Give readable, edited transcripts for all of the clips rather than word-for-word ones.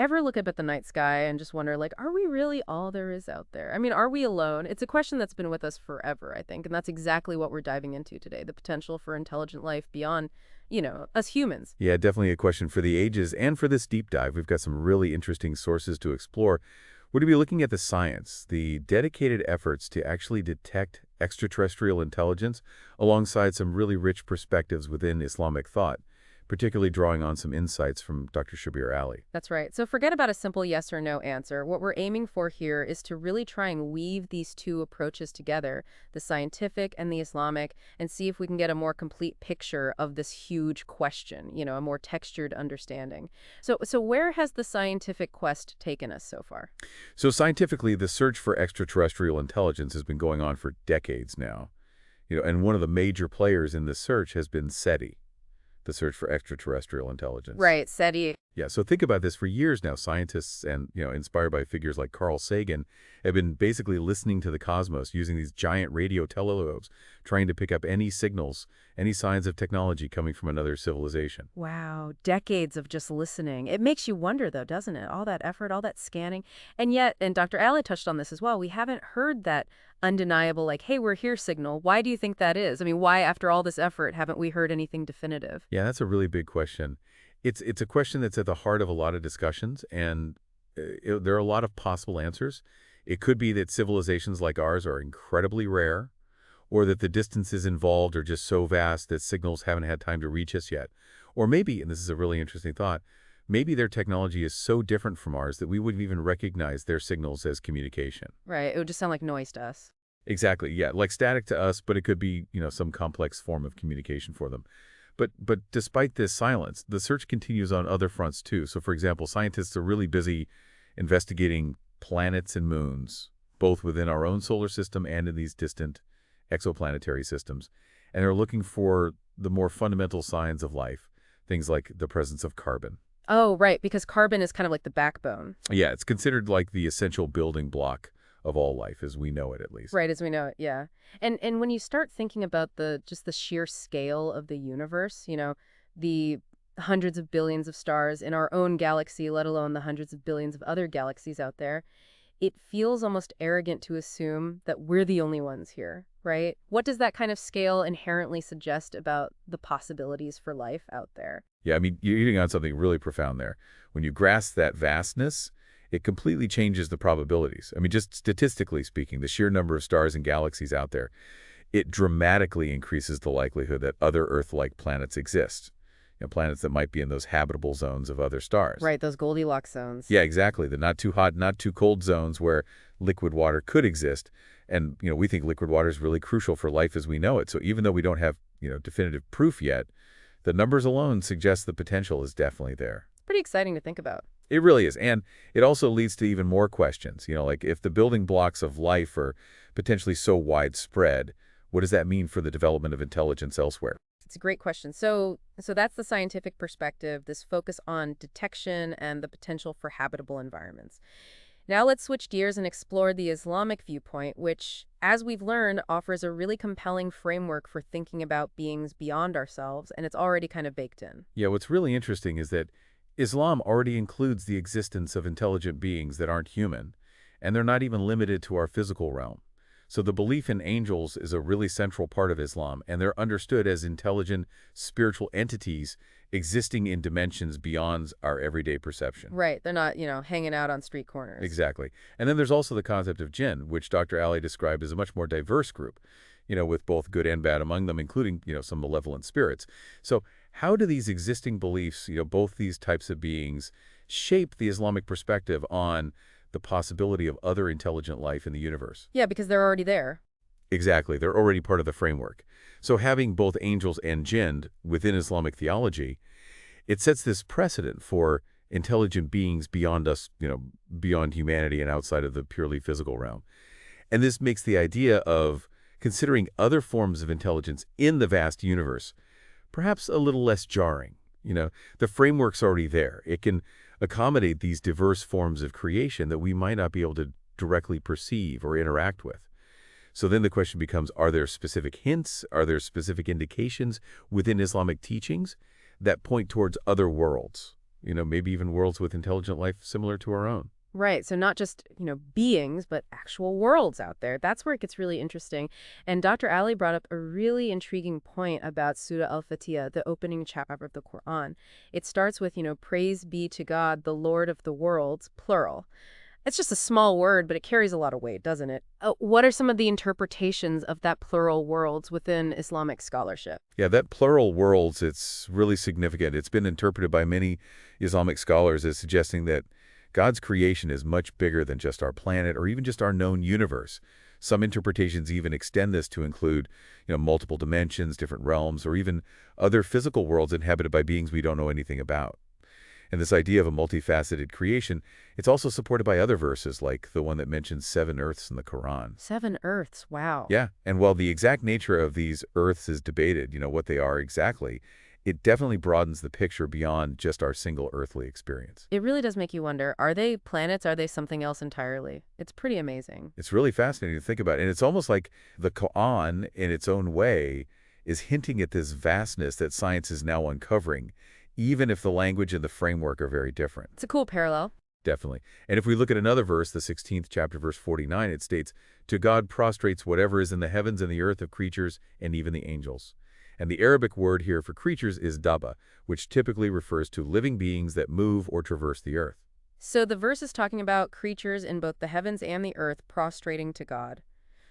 ever look up at the night sky and just wonder, like, are we really all there is out there? I mean, are we alone? It's a question that's been with us forever, I think, and that's exactly what we're diving into today, the potential for intelligent life beyond, us humans. Yeah, definitely a question for the ages, and for this deep dive, we've got some really interesting sources to explore. We're going to be looking at the science, the dedicated efforts to actually detect extraterrestrial intelligence, alongside some really rich perspectives within Islamic thought, particularly drawing on some insights from Dr. Shabir Ally. That's right. So forget about a simple yes or no answer. What we're aiming for here is to really try and weave these two approaches together, the scientific and the Islamic, and see if we can get a more complete picture of this huge question, a more textured understanding. So where has the scientific quest taken us so far? So scientifically, the search for extraterrestrial intelligence has been going on for decades now. And one of the major players in this search has been SETI, the search for extraterrestrial intelligence. Right, SETI. Yeah, so think about this. For years now, scientists and, inspired by figures like Carl Sagan, have been basically listening to the cosmos using these giant radio telescopes, trying to pick up any signals, any signs of technology coming from another civilization. Wow, decades of just listening. It makes you wonder, though, doesn't it? All that effort, all that scanning. And yet, and Dr. Ally touched on this as well, we haven't heard that undeniable, like, hey, we're here signal. Why do you think that is? I mean, why, after all this effort, haven't we heard anything definitive? Yeah, that's a really big question. It's a question that's at the heart of a lot of discussions, and there are a lot of possible answers. It could be that civilizations like ours are incredibly rare, or that the distances involved are just so vast that signals haven't had time to reach us yet. Or maybe, and this is a really interesting thought, maybe their technology is so different from ours that we wouldn't even recognize their signals as communication. Right, it would just sound like noise to us. Exactly, yeah, like static to us, but it could be, some complex form of communication for them. But despite this silence, the search continues on other fronts too. So for example, scientists are really busy investigating planets and moons, both within our own solar system and in these distant exoplanetary systems. And they're looking for the more fundamental signs of life, things like the presence of carbon. Oh, right, because carbon is kind of like the backbone. Yeah, it's considered like the essential building block of all life as we know it, at least. Right, as we know it, yeah. And when you start thinking about just the sheer scale of the universe, the hundreds of billions of stars in our own galaxy, let alone the hundreds of billions of other galaxies out there, it feels almost arrogant to assume that we're the only ones here, right? What does that kind of scale inherently suggest about the possibilities for life out there? Yeah, I mean, you're hitting on something really profound there. When you grasp that vastness, it completely changes the probabilities. I mean, just statistically speaking, the sheer number of stars and galaxies out there, it dramatically increases the likelihood that other Earth-like planets exist. Planets that might be in those habitable zones of other stars. Right, those Goldilocks zones. Yeah, exactly. The not too hot, not too cold zones where liquid water could exist. And, we think liquid water is really crucial for life as we know it. So even though we don't have, definitive proof yet, the numbers alone suggest the potential is definitely there. Pretty exciting to think about. It really is. And it also leads to even more questions. Like if the building blocks of life are potentially so widespread, what does that mean for the development of intelligence elsewhere? It's a great question. So that's the scientific perspective, this focus on detection and the potential for habitable environments. Now let's switch gears and explore the Islamic viewpoint, which, as we've learned, offers a really compelling framework for thinking about beings beyond ourselves, and it's already kind of baked in. Yeah, what's really interesting is that Islam already includes the existence of intelligent beings that aren't human, and they're not even limited to our physical realm. So the belief in angels is a really central part of Islam, and they're understood as intelligent spiritual entities existing in dimensions beyond our everyday perception. Right. They're not, hanging out on street corners. Exactly. And then there's also the concept of Jinn, which Dr. Ally described as a much more diverse group, with both good and bad among them, including, some malevolent spirits. So how do these existing beliefs, both these types of beings, shape the Islamic perspective on the possibility of other intelligent life in the universe? Yeah, because they're already there. Exactly. They're already part of the framework. So having both angels and jinn within Islamic theology, it sets this precedent for intelligent beings beyond us, beyond humanity and outside of the purely physical realm. And this makes the idea of considering other forms of intelligence in the vast universe perhaps a little less jarring. The framework's already there. It can accommodate these diverse forms of creation that we might not be able to directly perceive or interact with. So then the question becomes, are there specific hints, are there specific indications within Islamic teachings that point towards other worlds, maybe even worlds with intelligent life similar to our own. Right. So not just, beings, but actual worlds out there. That's where it gets really interesting. And Dr. Ali brought up a really intriguing point about Surah Al-Fatiha, the opening chapter of the Quran. It starts with, praise be to God, the Lord of the worlds, plural. It's just a small word, but it carries a lot of weight, doesn't it? What are some of the interpretations of that plural worlds within Islamic scholarship? Yeah, that plural worlds, it's really significant. It's been interpreted by many Islamic scholars as suggesting that God's creation is much bigger than just our planet or even just our known universe. Some interpretations even extend this to include, multiple dimensions, different realms, or even other physical worlds inhabited by beings we don't know anything about. And this idea of a multifaceted creation, it's also supported by other verses like the one that mentions 7 earths in the Quran. 7 Earths, wow. Yeah, and while the exact nature of these earths is debated, what they are exactly, it definitely broadens the picture beyond just our single earthly experience. It really does make you wonder, are they planets? Are they something else entirely? It's pretty amazing. It's really fascinating to think about, and it's almost like the Quran, in its own way, is hinting at this vastness that science is now uncovering, even if the language and the framework are very different. It's a cool parallel. Definitely. And if we look at another verse, the 16th chapter, verse 49, it states, "To God prostrates whatever is in the heavens and the earth of creatures and even the angels." And the Arabic word here for creatures is dabba, which typically refers to living beings that move or traverse the earth. So the verse is talking about creatures in both the heavens and the earth prostrating to God.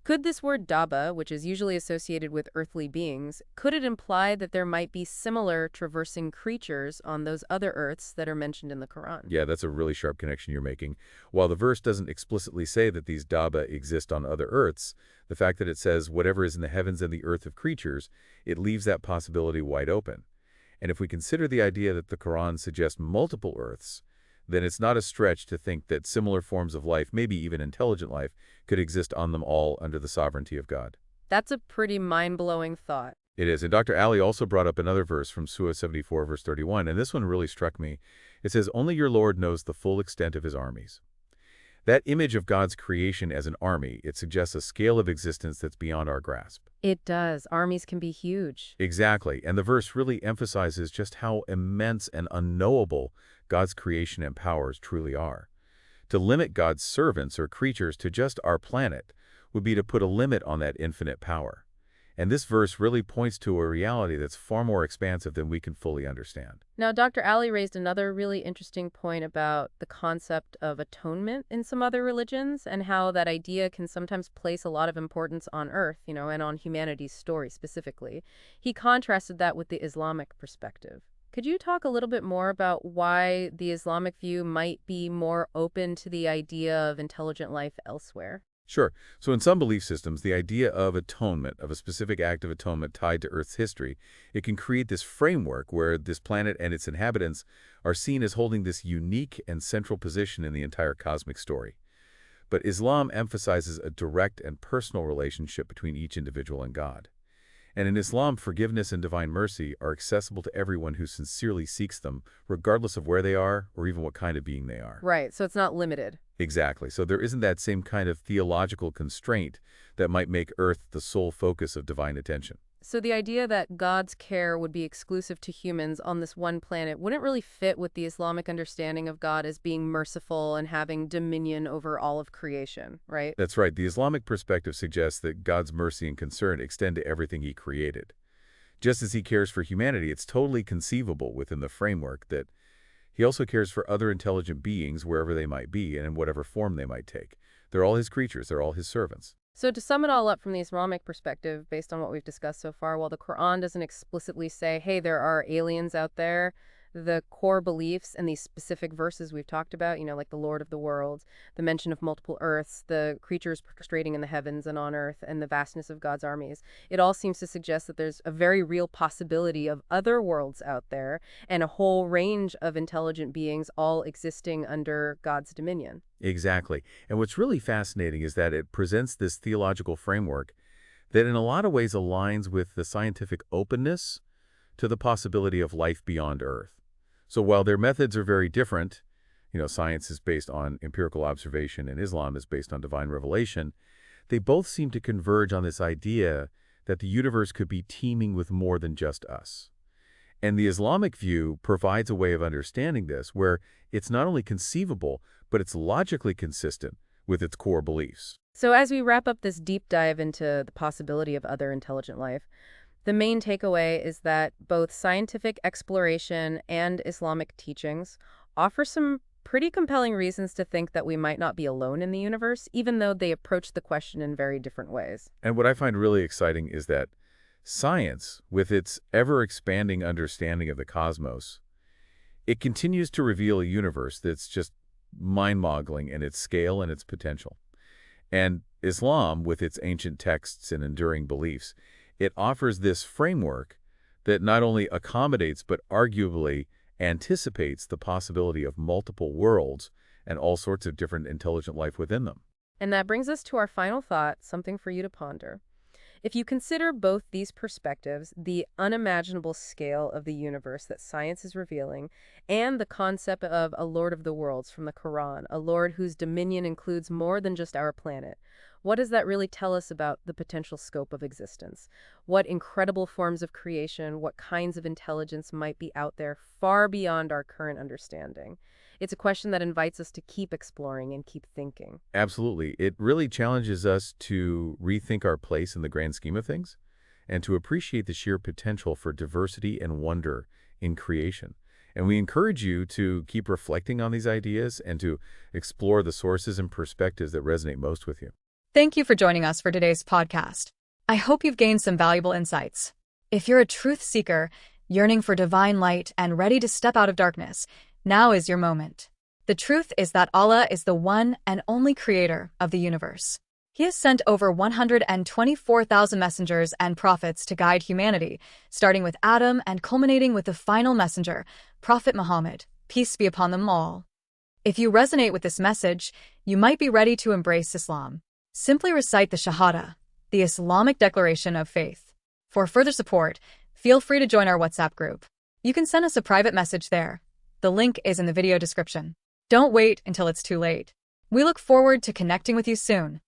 Could this word daba, which is usually associated with earthly beings, could it imply that there might be similar traversing creatures on those other earths that are mentioned in the Quran? Yeah, that's a really sharp connection you're making. While the verse doesn't explicitly say that these daba exist on other earths, the fact that it says whatever is in the heavens and the earth of creatures, it leaves that possibility wide open. And if we consider the idea that the Quran suggests multiple earths, then it's not a stretch to think that similar forms of life, maybe even intelligent life, could exist on them all under the sovereignty of God. That's a pretty mind-blowing thought. It is. And Dr. Ali also brought up another verse from Surah 74, verse 31, and this one really struck me. It says, "Only your Lord knows the full extent of his armies." That image of God's creation as an army, it suggests a scale of existence that's beyond our grasp. It does. Armies can be huge. Exactly. And the verse really emphasizes just how immense and unknowable God's creation and powers truly are. To limit God's servants or creatures to just our planet would be to put a limit on that infinite power. And this verse really points to a reality that's far more expansive than we can fully understand. Now, Dr. Ali raised another really interesting point about the concept of atonement in some other religions and how that idea can sometimes place a lot of importance on Earth, and on humanity's story specifically. He contrasted that with the Islamic perspective. Could you talk a little bit more about why the Islamic view might be more open to the idea of intelligent life elsewhere? Sure. So in some belief systems, the idea of atonement, of a specific act of atonement tied to Earth's history, it can create this framework where this planet and its inhabitants are seen as holding this unique and central position in the entire cosmic story. But Islam emphasizes a direct and personal relationship between each individual and God. And in Islam, forgiveness and divine mercy are accessible to everyone who sincerely seeks them, regardless of where they are or even what kind of being they are. Right, so it's not limited. Exactly. So there isn't that same kind of theological constraint that might make Earth the sole focus of divine attention. So the idea that God's care would be exclusive to humans on this one planet wouldn't really fit with the Islamic understanding of God as being merciful and having dominion over all of creation, right? That's right. The Islamic perspective suggests that God's mercy and concern extend to everything he created. Just as he cares for humanity, it's totally conceivable within the framework that he also cares for other intelligent beings wherever they might be and in whatever form they might take. They're all his creatures. They're all his servants. So to sum it all up from the Islamic perspective, based on what we've discussed so far, while the Quran doesn't explicitly say, hey, there are aliens out there, the core beliefs and these specific verses we've talked about, like the Lord of the worlds, the mention of multiple earths, the creatures prostrating in the heavens and on earth, and the vastness of God's armies, it all seems to suggest that there's a very real possibility of other worlds out there and a whole range of intelligent beings all existing under God's dominion. Exactly. And what's really fascinating is that it presents this theological framework that in a lot of ways aligns with the scientific openness to the possibility of life beyond Earth. So while their methods are very different, science is based on empirical observation and Islam is based on divine revelation, they both seem to converge on this idea that the universe could be teeming with more than just us. And the Islamic view provides a way of understanding this where it's not only conceivable, but it's logically consistent with its core beliefs. So as we wrap up this deep dive into the possibility of other intelligent life, the main takeaway is that both scientific exploration and Islamic teachings offer some pretty compelling reasons to think that we might not be alone in the universe, even though they approach the question in very different ways. And what I find really exciting is that science, with its ever-expanding understanding of the cosmos, it continues to reveal a universe that's just mind-boggling in its scale and its potential. And Islam, with its ancient texts and enduring beliefs, it offers this framework that not only accommodates but arguably anticipates the possibility of multiple worlds and all sorts of different intelligent life within them. And that brings us to our final thought, something for you to ponder. If you consider both these perspectives, the unimaginable scale of the universe that science is revealing, and the concept of a Lord of the Worlds from the Quran, a Lord whose dominion includes more than just our planet, what does that really tell us about the potential scope of existence? What incredible forms of creation, what kinds of intelligence might be out there far beyond our current understanding? It's a question that invites us to keep exploring and keep thinking. Absolutely. It really challenges us to rethink our place in the grand scheme of things and to appreciate the sheer potential for diversity and wonder in creation. And we encourage you to keep reflecting on these ideas and to explore the sources and perspectives that resonate most with you. Thank you for joining us for today's podcast. I hope you've gained some valuable insights. If you're a truth seeker, yearning for divine light and ready to step out of darkness, now is your moment. The truth is that Allah is the one and only creator of the universe. He has sent over 124,000 messengers and prophets to guide humanity, starting with Adam and culminating with the final messenger, Prophet Muhammad, peace be upon them all. If you resonate with this message, you might be ready to embrace Islam. Simply recite the Shahada, the Islamic declaration of faith. For further support, feel free to join our WhatsApp group. You can send us a private message there. The link is in the video description. Don't wait until it's too late. We look forward to connecting with you soon.